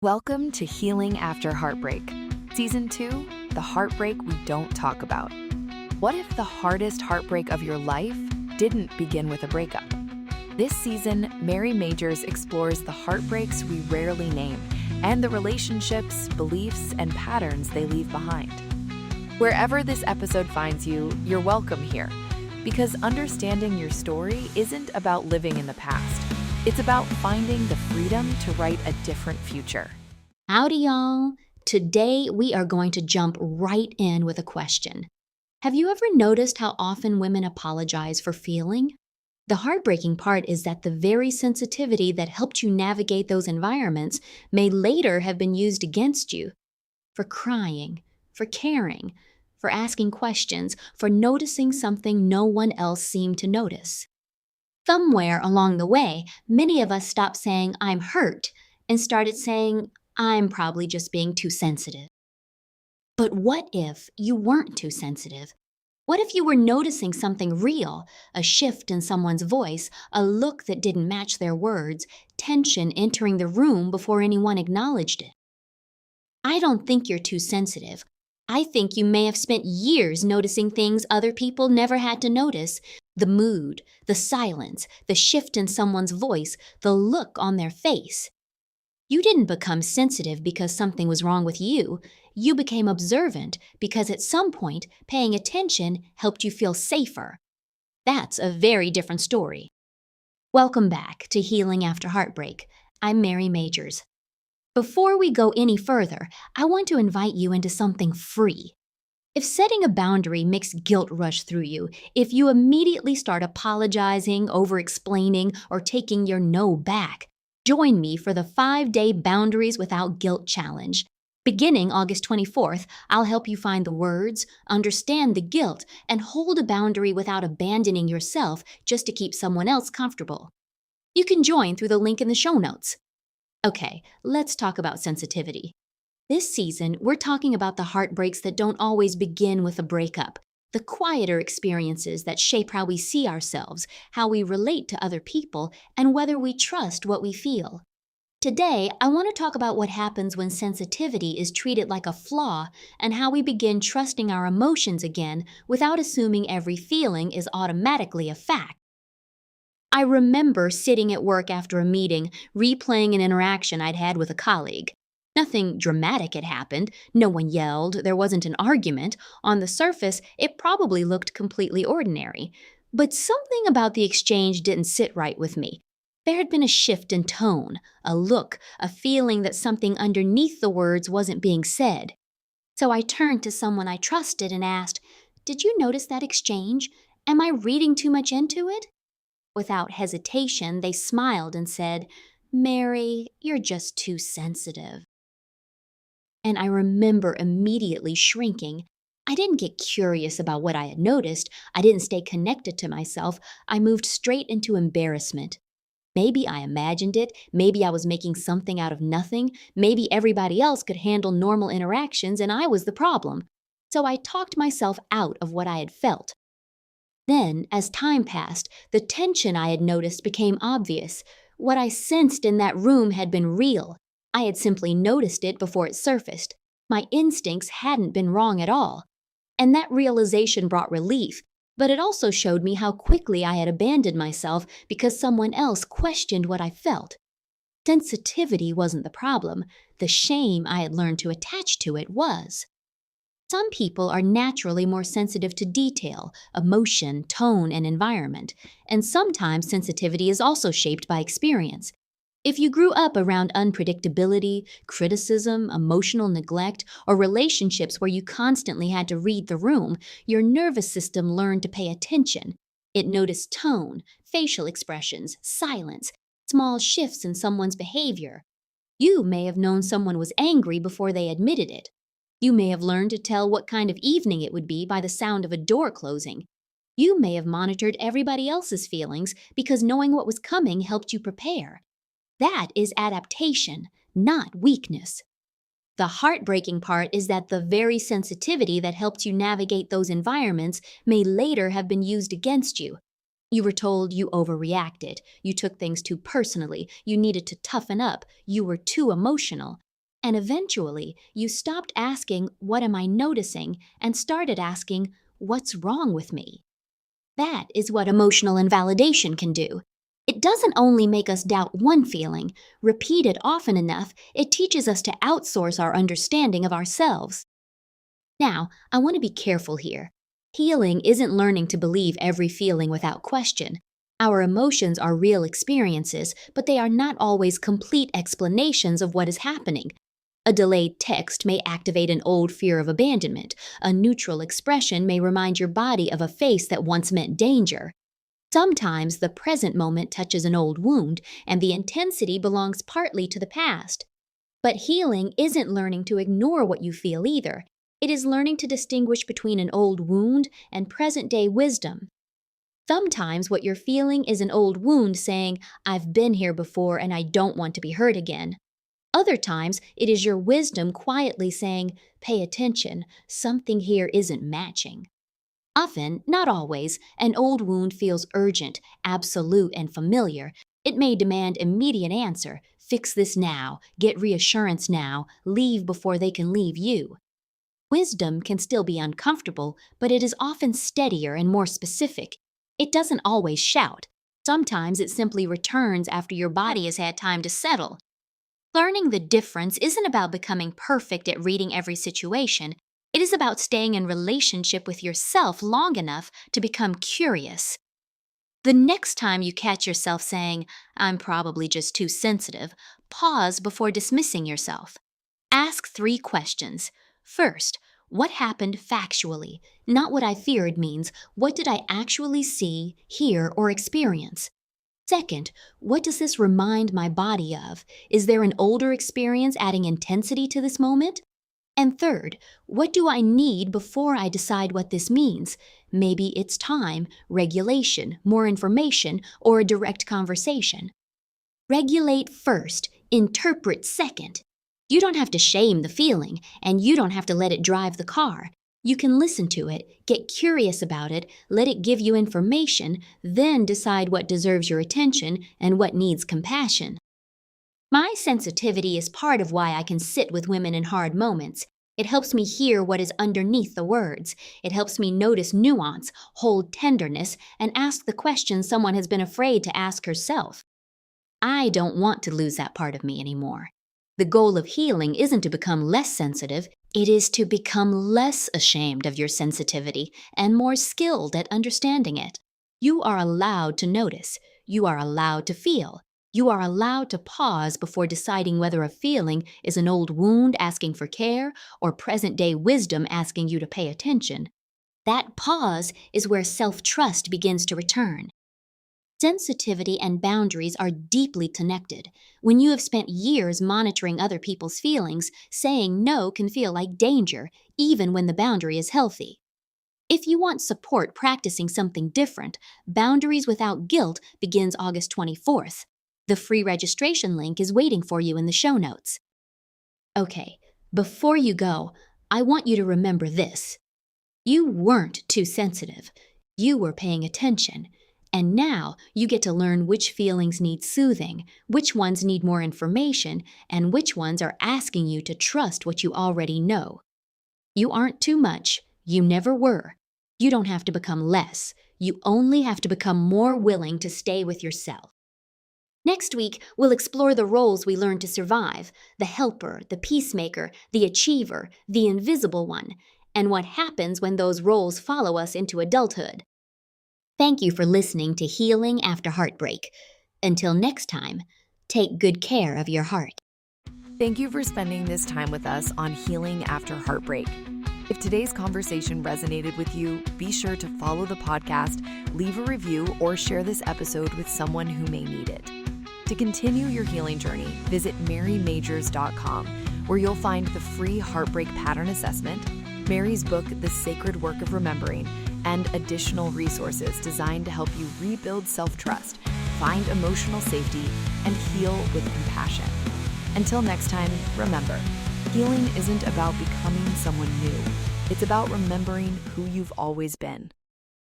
Welcome to Healing After Heartbreak. Season 2, The Heartbreak We Don't Talk About. What if the hardest heartbreak of your life didn't begin with a breakup? This season, Mary Majors explores the heartbreaks we rarely name and the relationships, beliefs, and patterns they leave behind. Wherever this episode finds you, you're welcome here, because understanding your story isn't about living in the past. It's about finding the freedom to write a different future. Howdy, y'all. Today, we are going to jump right in with a question. Have you ever noticed how often women apologize for feeling? The heartbreaking part is that the very sensitivity that helped you navigate those environments may later have been used against you. For crying, for caring, for asking questions, for noticing something no one else seemed to notice. Somewhere along the way, many of us stopped saying, "I'm hurt," and started saying, "I'm probably just being too sensitive." But what if you weren't too sensitive? What if you were noticing something real, a shift in someone's voice, a look that didn't match their words, tension entering the room before anyone acknowledged it? I don't think you're too sensitive. I think you may have spent years noticing things other people never had to notice. The mood, the silence, the shift in someone's voice, the look on their face. You didn't become sensitive because something was wrong with you. You became observant because at some point, paying attention helped you feel safer. That's a very different story. Welcome back to Healing After Heartbreak. I'm Mary Majors. Before we go any further, I want to invite you into something free. If setting a boundary makes guilt rush through you, if you immediately start apologizing, over-explaining, or taking your no back, join me for the 5-day Boundaries Without Guilt Challenge. Beginning August 24th, I'll help you find the words, understand the guilt, and hold a boundary without abandoning yourself just to keep someone else comfortable. You can join through the link in the show notes. Okay, let's talk about sensitivity. This season, we're talking about the heartbreaks that don't always begin with a breakup, the quieter experiences that shape how we see ourselves, how we relate to other people, and whether we trust what we feel. Today, I want to talk about what happens when sensitivity is treated like a flaw and how we begin trusting our emotions again without assuming every feeling is automatically a fact. I remember sitting at work after a meeting, replaying an interaction I'd had with a colleague. Nothing dramatic had happened. No one yelled. There wasn't an argument. On the surface, it probably looked completely ordinary. But something about the exchange didn't sit right with me. There had been a shift in tone, a look, a feeling that something underneath the words wasn't being said. So I turned to someone I trusted and asked, "Did you notice that exchange? Am I reading too much into it?" Without hesitation, they smiled and said, "Mary, you're just too sensitive." And I remember immediately shrinking. I didn't get curious about what I had noticed. I didn't stay connected to myself. I moved straight into embarrassment. Maybe I imagined it. Maybe I was making something out of nothing. Maybe everybody else could handle normal interactions and I was the problem. So I talked myself out of what I had felt. Then, as time passed, the tension I had noticed became obvious. What I sensed in that room had been real. I had simply noticed it before it surfaced. My instincts hadn't been wrong at all. And that realization brought relief, but it also showed me how quickly I had abandoned myself because someone else questioned what I felt. Sensitivity wasn't the problem. The shame I had learned to attach to it was. Some people are naturally more sensitive to detail, emotion, tone, and environment, and sometimes sensitivity is also shaped by experience. If you grew up around unpredictability, criticism, emotional neglect, or relationships where you constantly had to read the room, your nervous system learned to pay attention. It noticed tone, facial expressions, silence, small shifts in someone's behavior. You may have known someone was angry before they admitted it. You may have learned to tell what kind of evening it would be by the sound of a door closing. You may have monitored everybody else's feelings because knowing what was coming helped you prepare. That is adaptation, not weakness. The heartbreaking part is that the very sensitivity that helped you navigate those environments may later have been used against you. You were told you overreacted, you took things too personally, you needed to toughen up, you were too emotional. And eventually, you stopped asking, "What am I noticing?" and started asking, "What's wrong with me?" That is what emotional invalidation can do. It doesn't only make us doubt one feeling, repeat it often enough, it teaches us to outsource our understanding of ourselves. Now, I want to be careful here. Healing isn't learning to believe every feeling without question. Our emotions are real experiences, but they are not always complete explanations of what is happening. A delayed text may activate an old fear of abandonment. A neutral expression may remind your body of a face that once meant danger. Sometimes the present moment touches an old wound, and the intensity belongs partly to the past. But healing isn't learning to ignore what you feel either. It is learning to distinguish between an old wound and present-day wisdom. Sometimes what you're feeling is an old wound saying, "I've been here before and I don't want to be hurt again." Other times, it is your wisdom quietly saying, "Pay attention, something here isn't matching." Often, not always, an old wound feels urgent, absolute, and familiar. It may demand immediate answer, "Fix this now, get reassurance now, leave before they can leave you." Wisdom can still be uncomfortable, but it is often steadier and more specific. It doesn't always shout. Sometimes it simply returns after your body has had time to settle. Learning the difference isn't about becoming perfect at reading every situation. It is about staying in relationship with yourself long enough to become curious. The next time you catch yourself saying, "I'm probably just too sensitive," pause before dismissing yourself. Ask 3 questions. First, what happened factually? Not what I feared means, what did I actually see, hear, or experience? Second, what does this remind my body of? Is there an older experience adding intensity to this moment? And third, what do I need before I decide what this means? Maybe it's time, regulation, more information, or a direct conversation. Regulate first, interpret second. You don't have to shame the feeling, and you don't have to let it drive the car. You can listen to it, get curious about it, let it give you information, then decide what deserves your attention and what needs compassion. My sensitivity is part of why I can sit with women in hard moments. It helps me hear what is underneath the words. It helps me notice nuance, hold tenderness, and ask the questions someone has been afraid to ask herself. I don't want to lose that part of me anymore. The goal of healing isn't to become less sensitive, it is to become less ashamed of your sensitivity and more skilled at understanding it. You are allowed to notice. You are allowed to feel. You are allowed to pause before deciding whether a feeling is an old wound asking for care or present-day wisdom asking you to pay attention. That pause is where self-trust begins to return. Sensitivity and boundaries are deeply connected. When you have spent years monitoring other people's feelings, saying no can feel like danger, even when the boundary is healthy. If you want support practicing something different, Boundaries Without Guilt begins August 24th. The free registration link is waiting for you in the show notes. Okay, before you go, I want you to remember this. You weren't too sensitive. You were paying attention. And now you get to learn which feelings need soothing, which ones need more information, and which ones are asking you to trust what you already know. You aren't too much. You never were. You don't have to become less. You only have to become more willing to stay with yourself. Next week, we'll explore the roles we learn to survive, the helper, the peacemaker, the achiever, the invisible one, and what happens when those roles follow us into adulthood. Thank you for listening to Healing After Heartbreak. Until next time, take good care of your heart. Thank you for spending this time with us on Healing After Heartbreak. If today's conversation resonated with you, be sure to follow the podcast, leave a review, or share this episode with someone who may need it. To continue your healing journey, visit marymajors.com, where you'll find the free heartbreak pattern assessment, Mary's book, The Sacred Work of Remembering, and additional resources designed to help you rebuild self-trust, find emotional safety, and heal with compassion. Until next time, remember, healing isn't about becoming someone new. It's about remembering who you've always been.